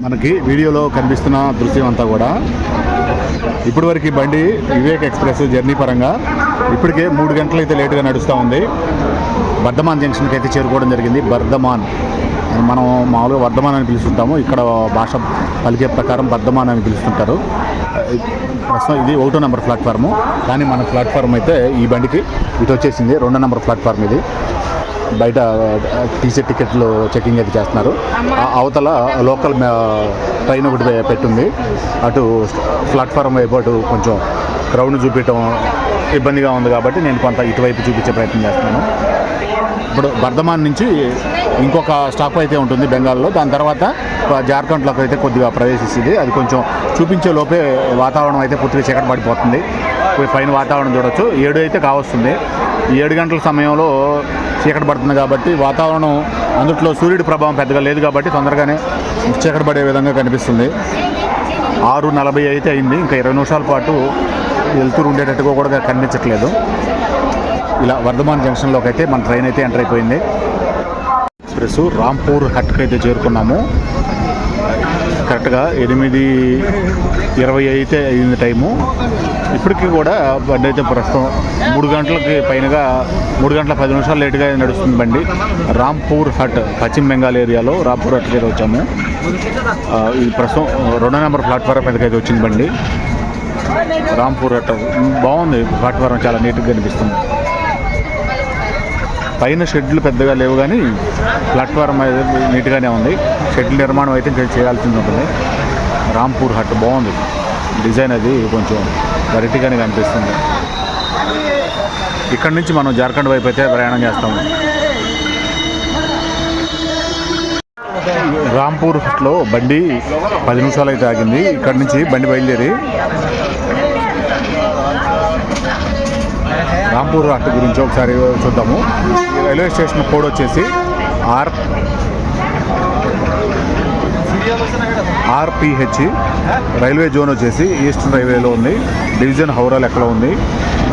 మనకి వీడియోలో కనిపిస్తున్న దృశ్యం అంతా కూడా ఇప్పటివరకు బండి వివేక్ ఎక్స్ప్రెస్ జర్నీ పరంగా ఇప్పటికే 3 గంటలు అయితే లేటుగా నడుస్తూ ఉంది. బర్ధమాన్ జంక్షన్కి అయితే చేరుకోవడం జరిగింది. బర్ధమాన్ మనం మామూలుగా వర్ధమాన్ అని పిలుస్తుంటాము, ఇక్కడ భాష పలికే ప్రకారం బర్ధమాన్ అని పిలుస్తుంటారు. ప్రస్తుతం ఇది 1వ నెంబర్ ప్లాట్ఫార్ము, కానీ మన ప్లాట్ఫామ్ అయితే ఈ బండికి ఇటు వచ్చేసింది. 2వ నెంబర్ ప్లాట్ఫామ్ ఇది. బయట టీసీ టికెట్లు చెకింగ్ అయితే చేస్తున్నారు. అవతల లోకల్ ట్రైన్ ఒకటి పెట్టుంది. అటు ప్లాట్ఫారం వైపు అటు కొంచెం క్రౌడ్ని చూపించడం ఇబ్బందిగా ఉంది కాబట్టి నేను కొంత ఇటువైపు చూపించే ప్రయత్నం చేస్తున్నాను. ఇప్పుడు బర్ధమాన్ నుంచి ఇంకొక స్టాప్ అయితే ఉంటుంది బెంగాల్లో. దాని తర్వాత జార్ఖండ్లోకి అయితే కొద్దిగా ప్రవేశిస్తుంది. అది కొంచెం చూపించే లోపే వాతావరణం అయితే పూర్తిగా చీకటి పడిపోతుంది. పైన వాతావరణం చూడొచ్చు. 7 అయితే కావస్తుంది. 7 గంటల సమయంలో చీకటి పడుతుంది కాబట్టి వాతావరణం అందుట్లో సూర్యుడి ప్రభావం పెద్దగా లేదు కాబట్టి తొందరగానే చీకటి పడే విధంగా కనిపిస్తుంది. 6:40 అయితే అయింది. ఇంకా 20 నిమిషాల పాటు వెళ్తూ ఉండేటట్టుగా కూడా కనిపించట్లేదు. ఇలా వర్ధమాన్ జంక్షన్లోకి అయితే మన ట్రైన్ అయితే ఎంటర్ అయిపోయింది. ఎక్స్ప్రెస్ రాంపూర్ హట్కి అయితే చేరుకున్నాము. కరెక్ట్గా 8:20 అయితే అయింది టైము. ఇప్పటికీ కూడా బండి అయితే ప్రస్తుతం 3 గంటలకి పైనగా 3 గంటల 10 నిమిషాలు లేటుగా నడుస్తుంది బండి. రాంపూర్ హట్ పశ్చిమ బెంగాల్ ఏరియాలో రాంపూర్ హట్కి అయితే వచ్చాము. ఇది ప్రస్తుతం 2వ నెంబర్ ప్లాట్ఫారం మీదకి అయితే వచ్చింది బండి. రాంపూర్ హట్ బాగుంది. ప్లాట్ఫారం చాలా నీట్గా కనిపిస్తుంది. పైన షెడ్లు పెద్దగా లేవు కానీ ప్లాట్ఫారం అయితే నీట్గానే ఉంది. షెడ్ల నిర్మాణం అయితే చేయాల్సింది ఉంటుంది. రాంపూర్ హట్ బాగుంది. డిజైన్ అది కొంచెం వెరైటీగానే కనిపిస్తుంది. ఇక్కడ నుంచి మనం జార్ఖండ్ వైపు అయితే ప్రయాణం చేస్తాము. రాంపూర్ హట్లో బండి 10 నిమిషాలు అయితే ఆగింది. ఇక్కడ నుంచి బండి బయలుదేరి రాంపూర్ హట్ గురించి ఒకసారి చూద్దాము. రైల్వే స్టేషన్ కోడ్ వచ్చేసి RPH. రైల్వే జోన్ వచ్చేసి ఈస్టర్న్ రైల్వేలో ఉంది. డివిజన్ హౌరా లెక్కలో ఉంది.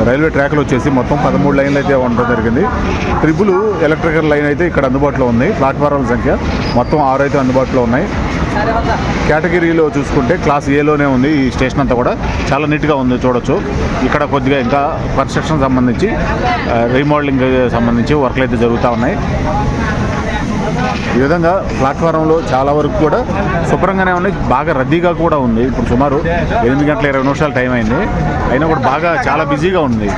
రైల్వే ట్రాక్లు వచ్చేసి మొత్తం 13 లైన్లు అయితే ఉండడం జరిగింది. ట్రిపుల్ ఎలక్ట్రికల్ లైన్ అయితే ఇక్కడ అందుబాటులో ఉంది. ప్లాట్ఫారాల సంఖ్య మొత్తం 6 అయితే అందుబాటులో ఉన్నాయి. కేటగిరీలో చూసుకుంటే క్లాస్ ఏలోనే ఉంది. ఈ స్టేషన్ అంతా కూడా చాలా నీట్గా ఉంది, చూడొచ్చు. ఇక్కడ కొద్దిగా ఇంకా కన్స్ట్రక్షన్ సంబంధించి రీమోడలింగ్ సంబంధించి వర్క్లు అయితే జరుగుతూ ఉన్నాయి. ఈ విధంగా ప్లాట్ఫారంలో చాలా వరకు కూడా శుభ్రంగానే ఉన్నాయి. బాగా రద్దీగా కూడా ఉంది. ఇప్పుడు సుమారు 8 గంటల 20 నిమిషాలు టైం అయింది. అయినా కూడా బాగా చాలా బిజీగా ఉంది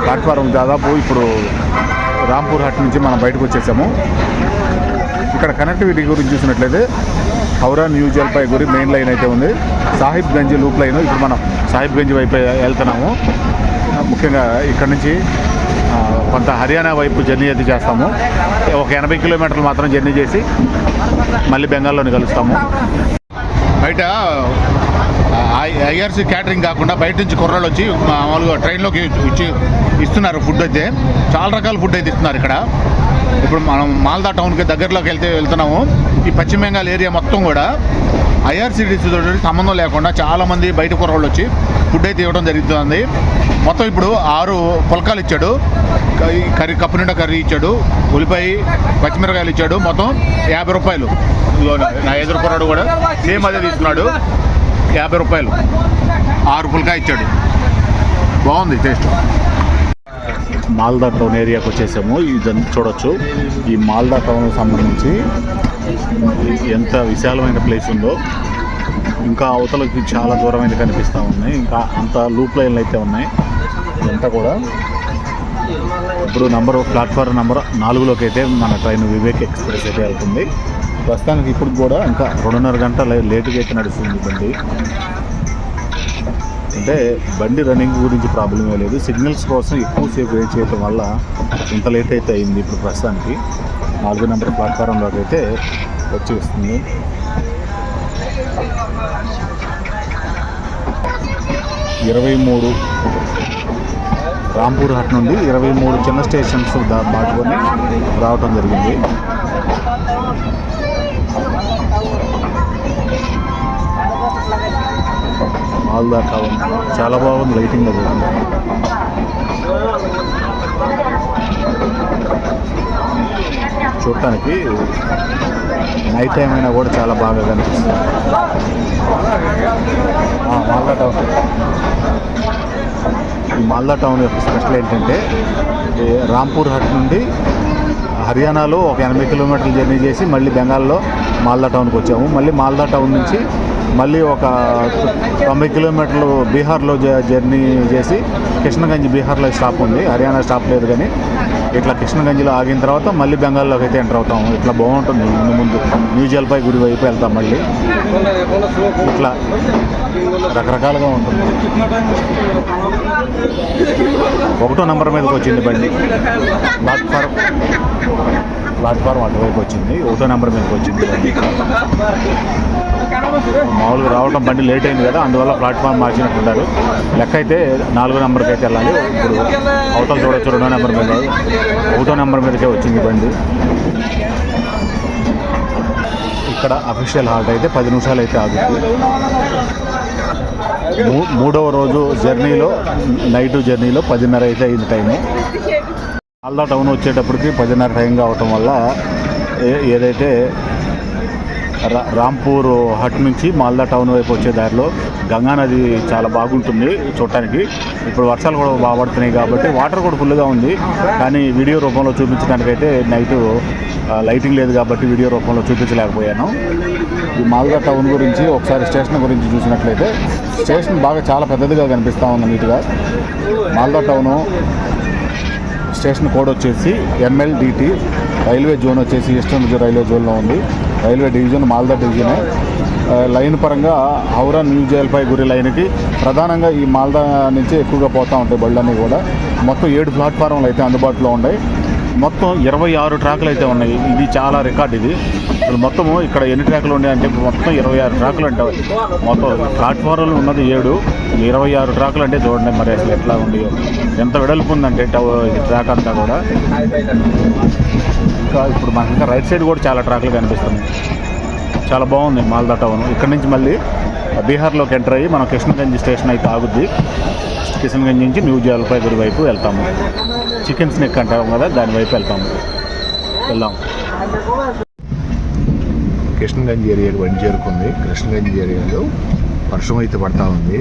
ప్లాట్ఫారం. దాదాపు ఇప్పుడు రాంపూర్ హట్ నుంచి మనం బయటకు వచ్చేసాము. ఇక్కడ కనెక్టివిటీ గురించి చూసినట్లయితే Howrah new Jalpaiguri main line అయితే ఉంది. Sahibganj loop line. ఇప్పుడు మనం సాహిబ్గంజ్ వైపు వెళ్తున్నాము. ముఖ్యంగా ఇక్కడ నుంచి కొంత హర్యానా వైపు జర్నీ అయితే చేస్తాము. ఒక 80 కిలోమీటర్లు మాత్రం జర్నీ చేసి మళ్ళీ బెంగాల్లోని కలుస్తాము. బయట IRC క్యాటరింగ్ కాకుండా బయట నుంచి కుర్రాళ్ళు వచ్చి మామూలుగా ట్రైన్లోకి ఇచ్చి ఇస్తున్నారు ఫుడ్ అయితే. చాలా రకాల ఫుడ్ అయితే ఇస్తున్నారు ఇక్కడ. ఇప్పుడు మనం మాల్దా టౌన్కి దగ్గరలోకి వెళ్తున్నాము. ఈ పశ్చిమ బెంగాల్ ఏరియా మొత్తం కూడా IRCTC తోటి సంబంధం లేకుండా చాలామంది బయట కుర్రాళ్ళు వచ్చి ఫుడ్ అయితే ఇవ్వడం జరుగుతుంది. మొత్తం ఇప్పుడు 6 పుల్కాలు ఇచ్చాడు. కప్పు నిండా కర్రీ ఇచ్చాడు. ఉల్లిపాయ పచ్చిమిరకాయలు ఇచ్చాడు. మొత్తం 50 రూపాయలు. నా ఎదురు కుర్రాడు కూడా సేమ్ అదే తీసుకున్నాడు. 50 రూపాయలు 6 పుల్కా ఇచ్చాడు. బాగుంది టేస్ట్. మాల్దా టౌన్ ఏరియాకి వచ్చేసాము. ఇదంతా చూడొచ్చు. ఈ మాల్దా టౌన్కి సంబంధించి ఎంత విశాలమైన ప్లేస్ ఉందో. ఇంకా అవతలకి చాలా దూరం అయితే కనిపిస్తూ ఉన్నాయి. ఇంకా అంత లూప్ లైన్లు అయితే ఉన్నాయి. ఇదంతా కూడా ఇప్పుడు ప్లాట్ఫారం నెంబర్ 4లోకి అయితే మన ట్రైన్ వివేక్ ఎక్స్ప్రెస్ అయితే వెళ్తుంది. ప్రస్తుతానికి ఇప్పుడు కూడా ఇంకా 2.5 గంటల లేటుగా అయితే నడుస్తుంది బండి. అంటే బండి రన్నింగ్ గురించి ప్రాబ్లమే లేదు. సిగ్నల్స్ కోసం ఎక్కువసేపు వెయిట్ చేయడం వల్ల ఇంత లేట్ అయితే అయింది. ఇప్పుడు ప్రస్తుతానికి 4వ నెంబర్ ప్లాట్ఫారంలోకి అయితే వచ్చేస్తుంది. రాంపూర్ హట్ నుండి 23 చిన్న స్టేషన్స్ దాటుకొని రావటం జరిగింది. మాల్దా టౌన్ చాలా బాగుంది. లైటింగ్ అది చూడటానికి నైట్ టైం అయినా కూడా చాలా బాగా కనిపిస్తుంది. మాల్దా టౌన్, ఈ మాల్దా టౌన్ యొక్క స్పెషల్ ఏంటంటే రాంపూర్ హట్ నుండి హర్యానాలో ఒక 80 కిలోమీటర్లు జర్నీ చేసి మళ్ళీ బెంగాల్లో మాల్దా టౌన్కి వచ్చాము. మళ్ళీ మాల్దా టౌన్ నుంచి మళ్ళీ ఒక 90 కిలోమీటర్లు బీహార్లో జర్నీ చేసి కిషన్గంజ్ బీహార్లో స్టాప్ ఉంది, హర్యానా స్టాప్ లేదు. కానీ ఇట్లా కిషన్గంజ్లో ఆగిన తర్వాత మళ్ళీ బెంగాల్లోకి అయితే ఎంటర్ అవుతాము. ఇట్లా బాగుంటుంది. ముందు న్యూ జల్పాయ్గురి వైపు వెళ్తాం. మళ్ళీ ఇట్లా రకరకాలుగా ఉంటుంది. 1వ నెంబర్ మీదకి వచ్చింది బండి. ప్లాట్ఫారం అటువైపు వచ్చింది. 1వ నెంబర్ మీదకి వచ్చింది బండి. మామూలుగా రావడం బండి లేట్ అయింది కదా, అందువల్ల ప్లాట్ఫామ్ మార్చినట్టున్నారు. లెక్క అయితే 4వ నెంబర్కి అయితే వెళ్ళాలి. ఇప్పుడు అవతల చూడొచ్చు 2వ నెంబర్ మీద, 1వ నెంబర్ మీదకే వచ్చింది బండి. ఇక్కడ అఫీషియల్ హాల్ట్ అయితే 10 నిమిషాలు అయితే ఆగుతుంది. 3వ రోజు జర్నీలో, నైట్ జర్నీలో 10:30 అయితే అయింది టైము. మాల్దా టౌన్ వచ్చేటప్పటికి 10:30 టైం కావటం వల్ల ఏదైతే రాంపూర్ హట్ నుంచి మాల్దా టౌన్ వైపు వచ్చే దారిలో గంగా నది చాలా బాగుంటుంది చూడటానికి. ఇప్పుడు వర్షాలు కూడా బాగా పడుతున్నాయి కాబట్టి వాటర్ కూడా ఫుల్గా ఉంది. కానీ వీడియో రూపంలో చూపించడానికైతే నైట్ లైటింగ్ లేదు కాబట్టి వీడియో రూపంలో చూపించలేకపోయాను. ఈ మాల్దా టౌన్ గురించి ఒకసారి స్టేషన్ గురించి చూసినట్లయితే స్టేషన్ బాగా చాలా పెద్దదిగా కనిపిస్తూ ఉంది నీట్గా. మాల్దా టౌను స్టేషన్ కోడ్ వచ్చేసి MLDT. రైల్వే జోన్ వచ్చేసి ఈస్టర్న్ రైల్వే జోన్లో ఉంది. రైల్వే డివిజన్ మాల్దా డివిజనే. లైన్ పరంగా హౌరా న్యూ జల్పాయ్గురి లైన్కి ప్రధానంగా ఈ మాల్దా నుంచి ఎక్కువగా పోతూ ఉంటాయి బళ్ళన్నీ కూడా. మొత్తం 7 ప్లాట్ఫారంలు అయితే అందుబాటులో ఉన్నాయి. మొత్తం 26 ట్రాకులు అయితే ఉన్నాయి. ఇది చాలా రికార్డ్. ఇది అసలు మొత్తము ఇక్కడ ఎన్ని ట్రాకులు ఉన్నాయంటే మొత్తం 26 ట్రాకులు అంటే మొత్తం ప్లాట్ఫారంలు ఉన్నది 7, 26 ట్రాకులు అంటే చూడండి మరి అసలు ఎట్లా ఉంది, ఎంత వెడల్పు ఉందంటే ట్రాక్ అంతా కూడా. ఇంకా ఇప్పుడు మనకి ఇంకా రైట్ సైడ్ కూడా చాలా ట్రాకులు కనిపిస్తున్నాయి. చాలా బాగుంది మాల్దా టౌన్. ఇక్కడ నుంచి మళ్ళీ బీహార్లోకి ఎంటర్ అయ్యి మనం కిషన్గంజ్ స్టేషన్ అయితే ఆగుద్ది. కిషన్గంజ్ నుంచి న్యూ జల్పాయ్గురి వైపు వెళ్తాము. చికెన్ స్నెక్ అంటాం కదా, దాని వైపు వెళ్దాం. కిషన్గంజ్ ఏరియాకి బండి చేరుకుంది. కిషన్గంజ్ ఏరియాలో వర్షం అయితే పడతా ఉంది,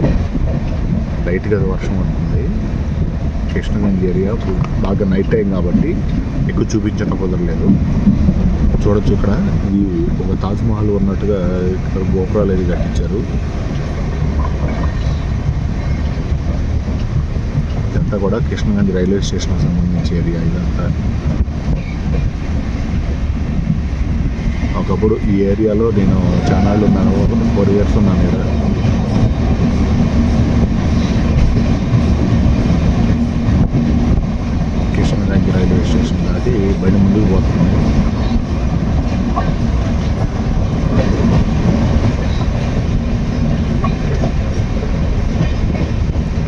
లైట్గా వర్షం పడుతుంది. కిషన్గంజ్ ఏరియా బాగా నైట్ టైం కాబట్టి ఎక్కువ చూపించక కుదరలేదు. చూడొచ్చు ఇక్కడ ఇది ఒక తాజ్మహల్ ఉన్నట్టుగా ఇక్కడ గోపురాలు అది కట్టించారు. ఇదంతా కూడా కిషన్గంజ్ రైల్వే స్టేషన్కి సంబంధించి ఏరియా ఇదంతా. ఒకప్పుడు ఈ ఏరియాలో నేను చానాళ్ళు ఉన్నాను, 4 years ఉన్నాను ఇక్కడ. కిషన్గంజ్ రైల్వే స్టేషన్ దాటి బండి ముందుకు పోతున్నాను.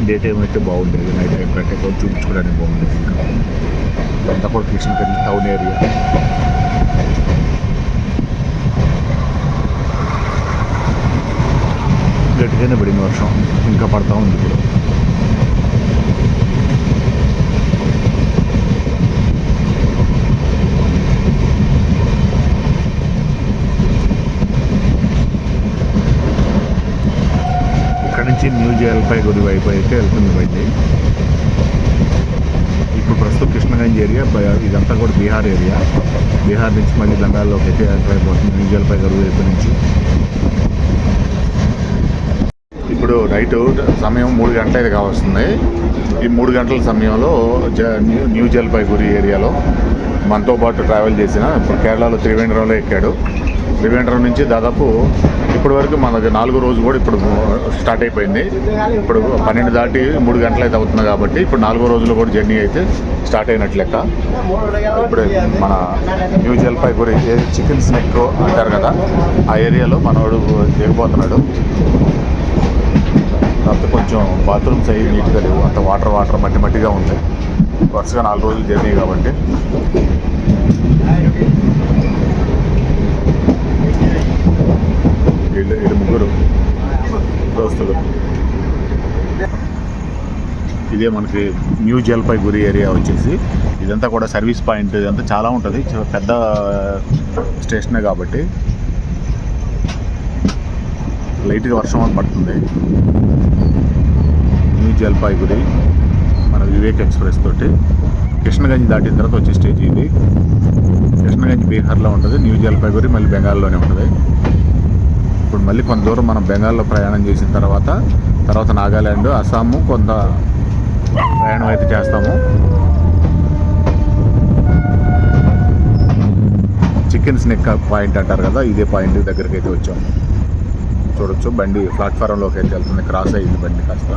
డే టైం అయితే బాగుండేది, నైట్ టైం కంటే కొంచెం చూపించుకోవడానికి బాగుండేది. ఇదంతా కూడా కిషన్గంజ్ టౌన్ ఏరియా. గట్టిగానే పడింది వర్షం, ఇంకా పడతా ఉంది ఇప్పుడు. ఇక్కడ నుంచి న్యూ జల్పాయ్గురి వైపు అయితే వెళ్తుంది బండి. ఇప్పుడు ప్రస్తుతం కిషన్గంజ్ ఏరియా, ఇదంతా కూడా బీహార్ ఏరియా. బీహార్ నుంచి మళ్ళీ బెంగాల్లోకి అయితే ఎంటర్ అయిపోతుంది న్యూ జల్పాయ్గురి వైపు నుంచి. ఇప్పుడు నైట్ సమయం 3 గంటలు అయితే కావస్తుంది. ఈ 3 గంటల సమయంలో న్యూ జల్పాయ్గురి ఏరియాలో మనతో పాటు ట్రావెల్ చేసిన, ఇప్పుడు కేరళలో త్రివేంద్రంలో ఎక్కాడు. త్రివేంద్రం నుంచి దాదాపు ఇప్పటి వరకు మనకి 4వ రోజు కూడా ఇప్పుడు స్టార్ట్ అయిపోయింది. ఇప్పుడు 12 దాటి 3 గంటలు అయితే అవుతుంది కాబట్టి ఇప్పుడు 4వ రోజులో కూడా జర్నీ అయితే స్టార్ట్ అయినట్లు లెక్క. ఇప్పుడు మన న్యూ జల్పాయ్గురి చికెన్ స్నెక్ అంటారు కదా, ఆ ఏరియాలో మనవాడు దిగబోతున్నాడు. కాకపోతే కొంచెం బాత్రూమ్స్ అయ్యి నీట్గా లేవు, అంత వాటర్ మట్టిగా ఉంది. వరుసగా 4 రోజులు జర్నీ కాబట్టి. వీళ్ళు 3 దోస్తులు. ఇదే మనకి న్యూ జల్పైగురి ఏరియా వచ్చేసి. ఇదంతా కూడా సర్వీస్ పాయింట్, ఇదంతా చాలా ఉంటుంది, పెద్ద స్టేషనే కాబట్టి. లైట్గా వర్షం పడుతుంది. న్యూ జల్పైగురి మన వివేక్ ఎక్స్ప్రెస్ తోటి కృష్ణగంజ్ దాటిన తర్వాత వచ్చే స్టేజ్ ఇది. కృష్ణగంజ్ బీహార్లో ఉంటుంది, న్యూ జల్పైగురి మళ్ళీ బెంగాల్లోనే ఉంటుంది. ఇప్పుడు మళ్ళీ కొంత దూరం మనం బెంగాల్లో ప్రయాణం చేసిన తర్వాత నాగాల్యాండ్, అస్సాము కొంత ప్రయాణం అయితే చేస్తాము. చికెన్ స్నెక్ పాయింట్ అంటారు కదా, ఇదే పాయింట్ దగ్గరికి అయితే వచ్చాము. చూడొచ్చు బండి ప్లాట్ఫారంలోకి అయితే వెళ్తుంది, క్రాస్ అయ్యింది బండి కాస్త.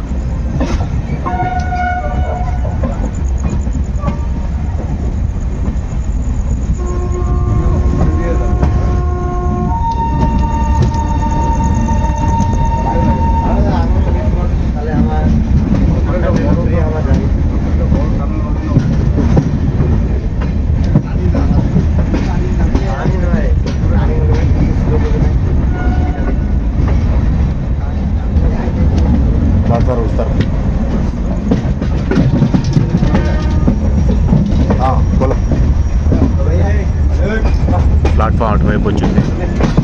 ప్లాట్ఫామ్ అటువైపు వచ్చింది.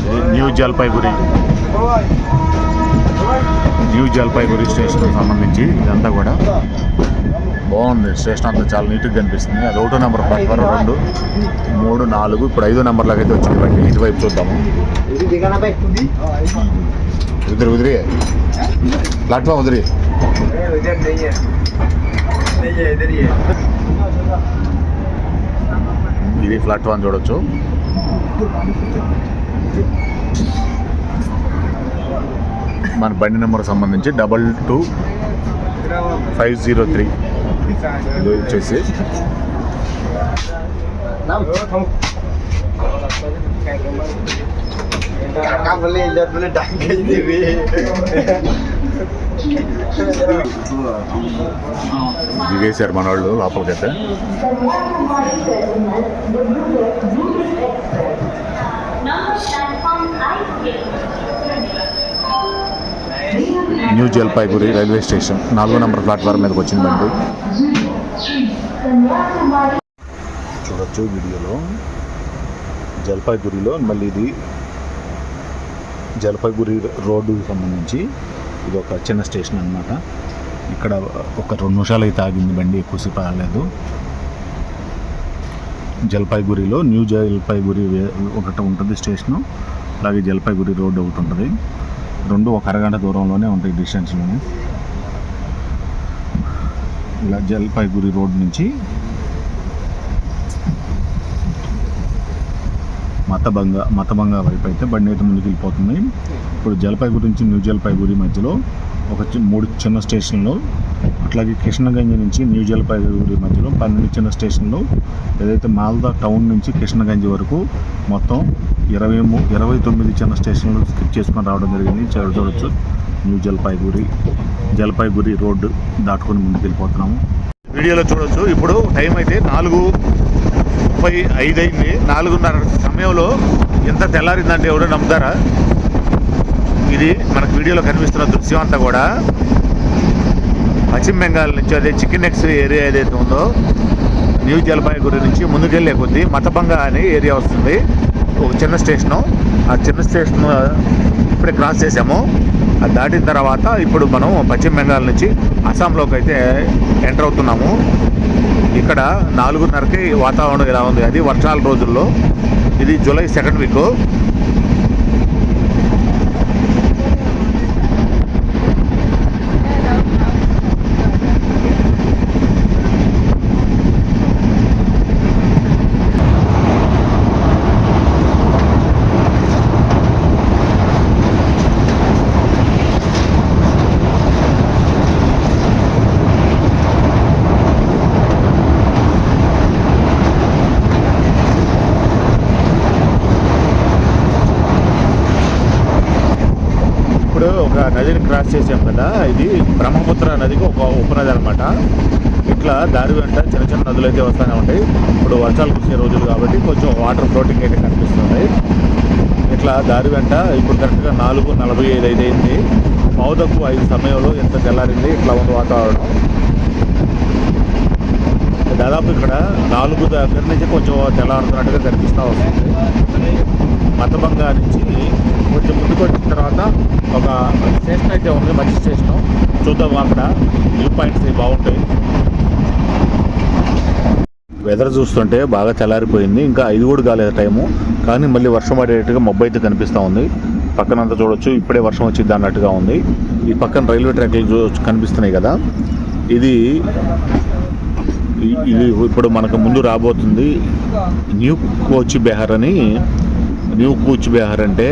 ఇది న్యూ జల్పైగురి స్టేషన్కి సంబంధించి ఇదంతా కూడా బాగుంది. స్టేషన్ అంతా చాలా నీట్గా కనిపిస్తుంది. అది 1వ నెంబర్ ప్లాట్ఫామ్, 2, 3, 4, ఇప్పుడు 5వ నెంబర్లోకి అయితే వచ్చింది బండి. ఇటువైపు చూద్దాము. ఉదిరి ప్లాట్ఫామ్ ఉదిరి. ఇది ప్లాట్ఫామ్ చూడొచ్చు. మన బండి నెంబర్ సంబంధించి 22503 ఇది వచ్చేసి. దిగేశారు మన వాళ్ళు లోపలికైతే. న్యూ జల్పైగురి రైల్వే స్టేషన్ 4వ నెంబర్ ప్లాట్ఫామ్ మీదకి వచ్చింది బండి. చూడొచ్చు వీడియోలో జల్పైగురిలో. మళ్ళీ ఇది జల్పైగురి రోడ్డుకి సంబంధించి ఇది ఒక చిన్న స్టేషన్ అన్నమాట. ఇక్కడ ఒక 2 నిమిషాలు అయితే ఆగింది బండి, ఎక్కువసేపు ఆగలేదు. జల్పైగురిలో న్యూ జల్పైగురి ఒకటి ఉంటుంది స్టేషను, అలాగే జల్పైగురి రోడ్డు ఒకటి ఉంటుంది. 2 ఒక అరగంట దూరంలోనే ఉంటాయి, డిస్టెన్స్లోనే. ఇలా జల్పైగురి రోడ్ నుంచి మతబంగా వైపు అయితే బండి అయితే ముందుకు వెళ్ళిపోతుంది. ఇప్పుడు జల్పైగురి నుంచి న్యూ జల్పైగురి మధ్యలో 3 చిన్న స్టేషన్లు, అట్లాగే కృష్ణగంజ్ నుంచి న్యూ జల్పైగురి మధ్యలో 12 చిన్న స్టేషన్లు, ఏదైతే మాల్దా టౌన్ నుంచి కృష్ణగంజ్ వరకు మొత్తం 29 చిన్న స్టేషన్లు స్కిప్ చేసుకొని రావడం జరిగింది. చూడవచ్చు న్యూ జల్పైగురి రోడ్డు దాటుకొని ముందుకు వెళ్ళిపోతున్నాము. వీడియోలో చూడవచ్చు. ఇప్పుడు టైం అయితే 4:35 అయింది. 4:30 సమయంలో ఎంత తెల్లారిందంటే ఎవరో నమ్ముతారా? ఇది మనకు వీడియోలో కనిపిస్తున్న దృశ్యం అంతా కూడా పశ్చిమ బెంగాల్ నుంచి, అదే చికెన్ నెక్స్ ఏరియా ఏదైతే ఉందో న్యూ జల్పైగురి నుంచి ముందుకెళ్ళే కొద్దీ మతబంగా అనే ఏరియా వస్తుంది, ఒక చిన్న స్టేషను. ఆ చిన్న స్టేషన్ ఇప్పుడే క్రాస్ చేసాము. అది దాటిన తర్వాత ఇప్పుడు మనం పశ్చిమ బెంగాల్ నుంచి అస్సాంలోకి అయితే ఎంటర్ అవుతున్నాము. ఇక్కడ 4:30కి వాతావరణం ఎలా ఉంది, అది వర్షాల రోజుల్లో. ఇది జూలై 2nd వీక్. ఒక నదిని క్రాస్ చేసాం కదా, ఇది బ్రహ్మపుత్ర నదికి ఒక ఉపనది అనమాట. ఇట్లా దారి వెంట చిన్న చిన్న నదులు అయితే వస్తూనే ఉంటాయి. ఇప్పుడు వర్షాలు కురిసే రోజులు కాబట్టి కొంచెం వాటర్ ఫ్లోటింగ్ అయితే కనిపిస్తుంది. ఇట్లా దారి వెంట ఇప్పుడు కరెక్ట్గా 4:45 అయితే అయింది. 4:05 సమయంలో ఎంత తెల్లారింది. ఇట్లా ఉంది వాతావరణం. దాదాపు ఇక్కడ 4 దగ్గర నుంచి కొంచెం తెల్లారుతున్నట్టుగా కనిపిస్తూ వస్తుంది. మతబంగా నుంచి కొంచెం ముందుకు వచ్చిన తర్వాత ఒక స్టేషన్ అయితే ఉంది, మంచి స్టేషను. చూద్దాం, అక్కడ వ్యూ పాయింట్స్ బాగుంటాయి. వెదర్ చూస్తుంటే బాగా తెల్లారిపోయింది, ఇంకా 5 కూడా కాలేదు టైము, కానీ మళ్ళీ వర్షం పడేట్టుగా మబ్బు అయితే కనిపిస్తూ ఉంది. పక్కనంతా చూడొచ్చు, ఇప్పుడే వర్షం వచ్చింది అన్నట్టుగా ఉంది. ఈ పక్కన రైల్వే ట్రాక్లు కనిపిస్తున్నాయి కదా, ఇది ఇప్పుడు మనకు ముందు రాబోతుంది న్యూ కోచ్ బెహార్ అని. న్యూ కూచ్ బెహార్ అంటే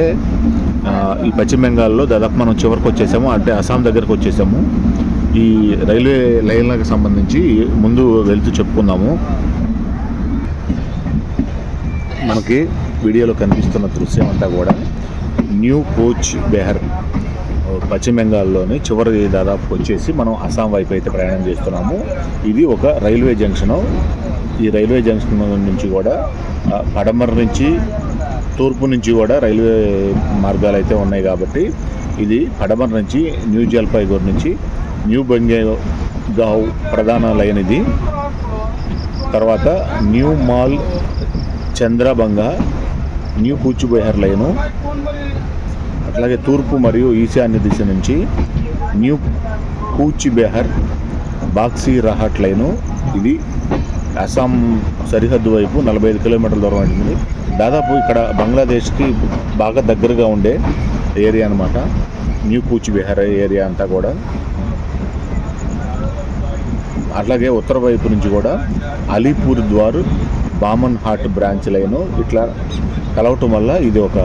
ఈ పశ్చిమ బెంగాల్లో దాదాపు మనం చివరికి వచ్చేసాము, అంటే అస్సాం దగ్గరకు వచ్చేసాము. ఈ రైల్వే లైన్లకు సంబంధించి ముందు వెళ్తూ చెప్పుకుందాము. మనకి వీడియోలో కనిపిస్తున్న దృశ్యం అంతా కూడా న్యూ కోచ్ బెహార్ పశ్చిమ బెంగాల్లోని చివరి దాదాపు వచ్చేసి మనం అస్సాం వైపు అయితే ప్రయాణం చేస్తున్నాము. ఇది ఒక రైల్వే జంక్షను. ఈ రైల్వే జంక్షన్ నుంచి కూడా పడమర నుంచి తూర్పు నుంచి కూడా రైల్వే మార్గాలు అయితే ఉన్నాయి కాబట్టి ఇది పడమర నుంచి న్యూ జల్పాయిగూర్ నుంచి న్యూ బెంగావ్ ప్రధాన లైన్ ఇది. తర్వాత న్యూ మాల్ చంద్రబంగా న్యూ కూచ్ బెహార్ లైను. అట్లాగే తూర్పు మరియు ఈశాన్య దిశ నుంచి న్యూ కూచ్ బెహార్ బాక్సీ రహాట్ లైను. ఇది అస్సాం సరిహద్దు వైపు 45 కిలోమీటర్ల దూరం ఉంటుంది. దాదాపు ఇక్కడ బంగ్లాదేశ్కి బాగా దగ్గరగా ఉండే ఏరియా అనమాట న్యూ కూచ్ బెహార్ ఏరియా అంతా కూడా. అట్లాగే ఉత్తర వైపు నుంచి కూడా Alipurduar Bamanhat branch line ఇట్లా కలవటం వల్ల ఇది ఒక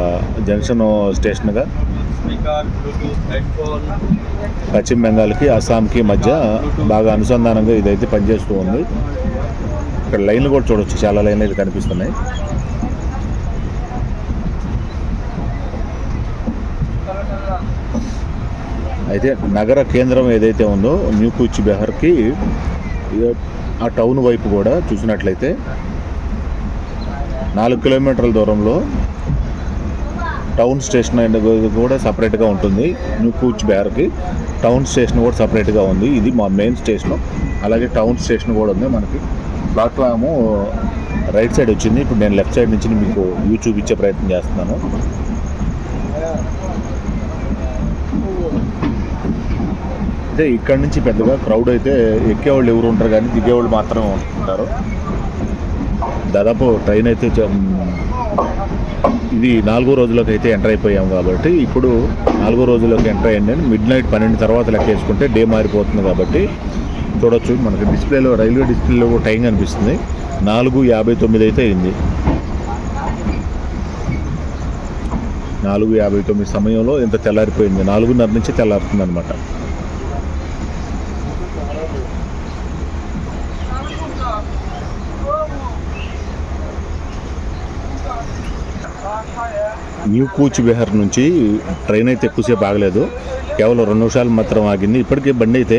జంక్షన్ స్టేషన్గా పశ్చిమ బెంగాల్కి అస్సాంకి మధ్య బాగా అనుసంధానంగా ఇదైతే పనిచేస్తూ ఉంది. ఇక్కడ లైన్లు కూడా చూడవచ్చు, చాలా లైన్లు అయితే కనిపిస్తున్నాయి. అయితే నగర కేంద్రం ఏదైతే ఉందో న్యూ కూచ్ బెహార్కి ఆ టౌన్ వైపు కూడా చూసినట్లయితే 4 కిలోమీటర్ల దూరంలో టౌన్ స్టేషన్ కూడా సపరేట్గా ఉంటుంది. న్యూ కూచ్ బెహార్కి టౌన్ స్టేషన్ కూడా సపరేట్గా ఉంది. ఇది మా మెయిన్ స్టేషను. అలాగే టౌన్ స్టేషన్ కూడా ఉంది. మనకి ప్లాట్ఫాము రైట్ సైడ్ వచ్చింది. ఇప్పుడు నేను లెఫ్ట్ సైడ్ నుంచి మీకు వ్యూ చూపించే ప్రయత్నం చేస్తున్నాను. అయితే ఇక్కడ నుంచి పెద్దగా క్రౌడ్ అయితే ఎక్కేవాళ్ళు ఎవరు ఉంటారు కానీ దిగేవాళ్ళు మాత్రం ఉంటారు. దాదాపు ట్రైన్ అయితే ఇది 4వ రోజులోకి అయితే ఎంటర్ అయిపోయాం కాబట్టి ఇప్పుడు 4వ రోజులోకి ఎంటర్ అయ్యింది. మిడ్-నైట్ 12 తర్వాత లెక్క వేసుకుంటే డే మారిపోతుంది కాబట్టి చూడొచ్చు. మనకి డిస్ప్లేలో రైల్వే డిస్ప్లేలో టైం కనిపిస్తుంది 4:59 అయితే అయింది. 4:59 సమయంలో ఎంత తెల్లారిపోయింది, 4:30 నుంచి తెల్లారుతుంది అనమాట. న్యూ కూచ్ బెహార్ నుంచి ట్రైన్ అయితే ఎక్కువసేపు ఆగలేదు, కేవలం 2 నిమిషాలు మాత్రం ఆగింది. ఇప్పటికే బండి అయితే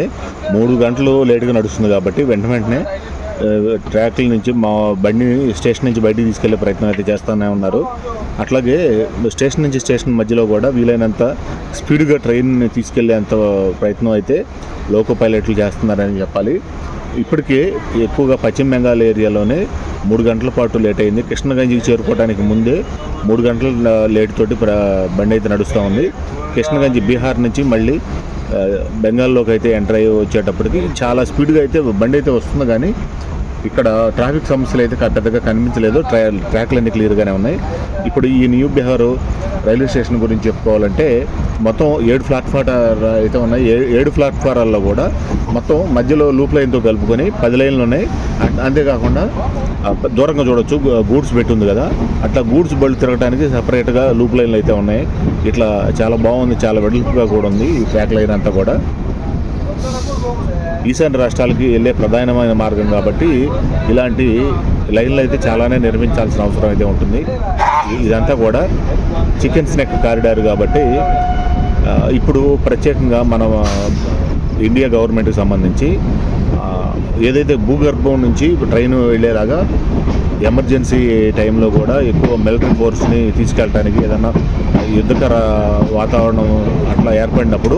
3 గంటలు లేటుగా నడుస్తుంది కాబట్టి వెంటనే ట్రాక్ల నుంచి మా బండిని స్టేషన్ నుంచి బయటికి తీసుకెళ్లే ప్రయత్నం అయితే చేస్తూనే ఉన్నారు. అట్లాగే స్టేషన్ నుంచి స్టేషన్ మధ్యలో కూడా వీలైనంత స్పీడ్గా ట్రైన్ని తీసుకెళ్లేంత ప్రయత్నం అయితే లోకో పైలట్లు చేస్తున్నారని చెప్పాలి. ఇప్పటికే ఎక్కువగా పశ్చిమ బెంగాల్ ఏరియాలోనే 3 గంటల పాటు లేట్ అయింది. కృష్ణగంజ్కి చేరుకోవడానికి ముందే 3 గంటల లేట్ తోటి బండి అయితే నడుస్తూ ఉంది. కృష్ణగంజ్ బీహార్ నుంచి మళ్ళీ బెంగాల్లోకి అయితే ఎంటర్ అయ్యి వచ్చేటప్పటికి చాలా స్పీడ్గా అయితే బండి అయితే వస్తుంది, కానీ ఇక్కడ ట్రాఫిక్ సమస్యలు అయితే పెద్దగా కనిపించలేదు. ట్రాక్లన్నీ క్లియర్గానే ఉన్నాయి. ఇప్పుడు ఈ న్యూ బెహార్ రైల్వే స్టేషన్ గురించి చెప్పుకోవాలంటే మొత్తం 7 ప్లాట్ఫారాలు అయితే ఉన్నాయి. 7 ప్లాట్ఫారాల్లో కూడా మొత్తం మధ్యలో లూప్ లైన్తో కలుపుకొని 10 లైన్లు ఉన్నాయి. అంతేకాకుండా దూరంగా చూడొచ్చు గూడ్స్ పెట్టుంది కదా, అట్లా గూడ్స్ బళ్ళు తిరగడానికి సపరేట్గా లూప్ లైన్లు అయితే ఉన్నాయి. ఇట్లా చాలా బాగుంది, చాలా వెడల్పుగా కూడా ఉంది ఈ ట్రాక్ లైన్ అంతా కూడా. ఈశాన్య రాష్ట్రాలకి వెళ్ళే ప్రధానమైన మార్గం కాబట్టి ఇలాంటి లైన్లు అయితే చాలానే నిర్మించాల్సిన అవసరం అయితే ఉంటుంది. ఇదంతా కూడా చికెన్ స్నెక్ కారిడార్ కాబట్టి ఇప్పుడు ప్రత్యేకంగా మన ఇండియా గవర్నమెంట్కి సంబంధించి ఏదైతే భూగర్భం నుంచి ట్రైన్ వెళ్ళేలాగా ఎమర్జెన్సీ టైంలో కూడా ఎక్కువ మిలిటరీ ఫోర్స్ని తీసుకెళ్ళడానికి ఏదన్నా యుద్ధకర వాతావరణం అట్లా ఏర్పడినప్పుడు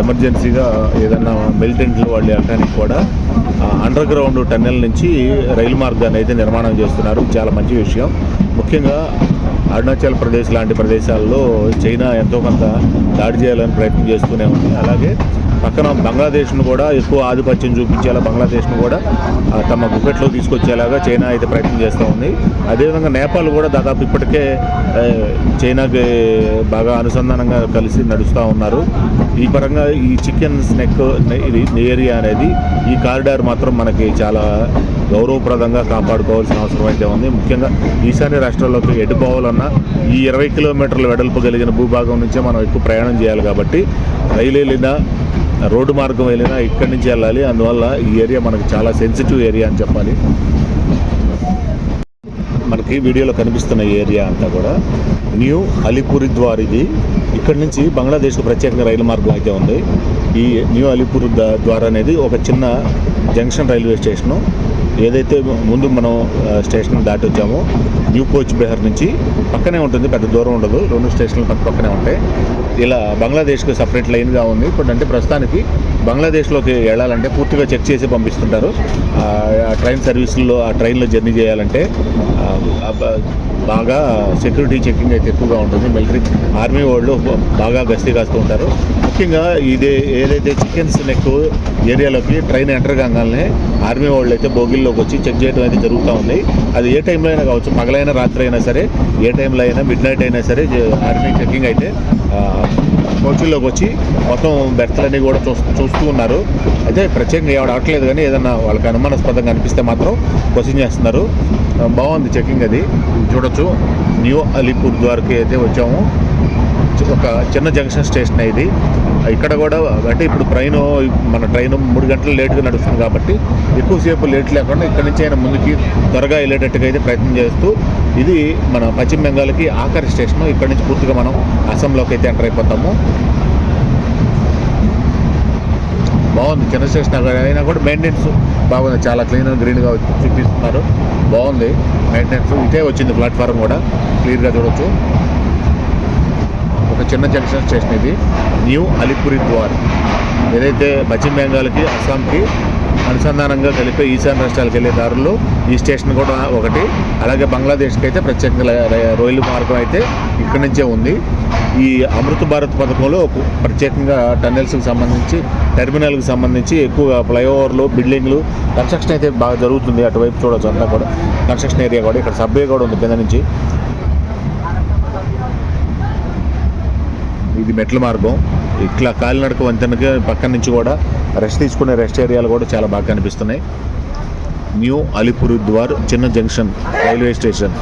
ఎమర్జెన్సీగా ఏదన్నా మిలిటెంట్లు వాళ్ళు వెళ్ళడానికి కూడా అండర్ గ్రౌండ్ టన్నెల్ నుంచి రైలు మార్గాన్ని అయితే నిర్మాణం చేస్తున్నారు. చాలా మంచి విషయం. ముఖ్యంగా అరుణాచల్ ప్రదేశ్ లాంటి ప్రదేశాల్లో చైనా ఎంతో కొంత దాడి చేయాలని ప్రయత్నం చేస్తూనే ఉంది. అలాగే పక్కన బంగ్లాదేశ్ను కూడా ఎక్కువ ఆధిపత్యం చూపించేలా బంగ్లాదేశ్ను కూడా తమ గుప్పెట్లో తీసుకొచ్చేలాగా చైనా అయితే ప్రయత్నం చేస్తూ ఉంది. అదేవిధంగా నేపాల్ కూడా దాదాపు ఇప్పటికే చైనాకి బాగా అనుసంధానంగా కలిసి నడుస్తూ ఉన్నారు. ఈ పరంగా ఈ చికెన్ స్నెక్ ఏరియా అనేది ఈ కారిడార్ మాత్రం మనకి చాలా గౌరవప్రదంగా కాపాడుకోవాల్సిన అవసరం అయితే ఉంది. ముఖ్యంగా ఈశాన్య రాష్ట్రాల్లోకి ఎటుపోవాలన్నా ఈ 20 కిలోమీటర్ల వెడల్పు కలిగిన భూభాగం నుంచే మనం ఎక్కువ ప్రయాణం చేయాలి. కాబట్టి రైలు వెళ్ళినా రోడ్డు మార్గం వెళ్ళినా ఇక్కడి నుంచి వెళ్ళాలి. అందువల్ల ఈ ఏరియా మనకు చాలా సెన్సిటివ్ ఏరియా అని చెప్పాలి. మనకి వీడియోలో కనిపిస్తున్న ఏరియా అంతా కూడా న్యూ అలీపురిద్వార్. ఇది ఇక్కడి నుంచి బంగ్లాదేశ్కు ప్రత్యేకంగా రైలు మార్గం అయితే ఉంది. ఈ న్యూ అలీపురిద్వార్ అనేది ఒక చిన్న జంక్షన్ రైల్వే స్టేషను. ఏదైతే ముందు మనం స్టేషన్ దాటి వచ్చామో న్యూ కోచ్ బెహర్ నుంచి పక్కనే ఉంటుంది, పెద్ద దూరం ఉండదు. 2 స్టేషన్లు పక్కనే ఉంటాయి. ఇలా బంగ్లాదేశ్కి సపరేట్ లైన్గా ఉంది. ఇప్పుడు అంటే ప్రస్తుతానికి బంగ్లాదేశ్లోకి వెళ్ళాలంటే పూర్తిగా చెక్ చేసి పంపిస్తుంటారు. ఆ ట్రైన్ సర్వీసుల్లో ఆ ట్రైన్లో జర్నీ చేయాలంటే బాగా సెక్యూరిటీ చెకింగ్ అయితే ఎక్కువగా ఉంటుంది. మిలిటరీ ఆర్మీ వాళ్ళు బాగా గస్తీ కాస్తూ ఉంటారు. ముఖ్యంగా ఏదైతే చికెన్ స్నెక్ ఏరియాలోకి ట్రైన్ ఎంటర్ కాగానే ఆర్మీ వాళ్ళు అయితే బోగిల్లోకి వచ్చి చెక్ చేయడం అయితే జరుగుతూ ఉంది. అది ఏ టైంలో అయినా కావచ్చు, పగలైనా రాత్రి అయినా సరే, ఏ టైంలో అయినా మిడ్ నైట్ అయినా సరే ఆర్మీ చెకింగ్ అయితే కోచ్ల్లోకి వచ్చి మొత్తం బెర్త్లన్నీ కూడా చూస్తూ ఉన్నారు. అయితే ప్రత్యేకంగా ఎవరు అవట్లేదు, కానీ ఏదన్నా వాళ్ళకి అనుమానాస్పదంగా అనిపిస్తే మాత్రం క్వశ్చన్ చేస్తున్నారు. బాగుంది చెకింగ్. అది చూడొచ్చు. న్యూ అలీపుర్ద్వార్కి అయితే వచ్చాము. ఒక చిన్న జంక్షన్ స్టేషన్ ఇది. ఇక్కడ కూడా అంటే ఇప్పుడు మన ట్రైన్ 3 గంటలు లేట్గా నడుస్తుంది కాబట్టి ఎక్కువసేపు లేట్ లేకుండా ఇక్కడ నుంచి అయినా ముందుకి త్వరగా వెళ్ళేటట్టుగా అయితే ప్రయత్నం చేస్తూ, ఇది మన పశ్చిమ బెంగాల్కి ఆఖరి స్టేషను. ఇక్కడ నుంచి పూర్తిగా మనం అస్సాంలోకి అయితే ఎంటర్ అయిపోతాము. బాగుంది చిన్న స్టేషన్ అయినా కూడా మెయింటెనెన్స్ బాగుంది. చాలా క్లీన్ గ్రీన్గా చూపిస్తున్నారు. బాగుంది మెయింటెనెన్స్. ఇదే వచ్చింది ప్లాట్ఫారం కూడా క్లియర్గా చూడవచ్చు. ఒక చిన్న జంక్షన్ స్టేషన్ ఇది న్యూ అలీపురిద్వార్. ఏదైతే పశ్చిమ బెంగాల్కి అస్సాంకి అనుసంధానంగా కలిపే ఈశాన్య రాష్ట్రాలకు వెళ్ళే దారుల్లో ఈ స్టేషన్ కూడా ఒకటి. అలాగే బంగ్లాదేశ్కి అయితే ప్రత్యేకంగా రైలు మార్గం అయితే ఇక్కడి నుంచే ఉంది. ఈ అమృత్ భారత్ పథకంలో ప్రత్యేకంగా టన్నెల్స్కి సంబంధించి, టెర్మినల్కి సంబంధించి ఎక్కువగా ఫ్లైఓవర్లు, బిల్డింగ్లు కన్స్ట్రక్షన్ అయితే బాగా జరుగుతుంది. అటువైపు చూడవచ్చు అంతా కూడా కన్స్ట్రక్షన్ ఏరియా కూడా. ఇక్కడ సబ్వే కూడా ఉంది కింద నుంచి. ఇది మెట్ల మార్గం. ఇట్లా కాలినడక వంతెనకి పక్కన నుంచి కూడా రెస్ట్ తీసుకునే రెస్ట్ ఏరియాలు కూడా చాలా బాగా కనిపిస్తున్నాయి. న్యూ అలీపురిద్వార్ చిన్న జంక్షన్ రైల్వే స్టేషన్.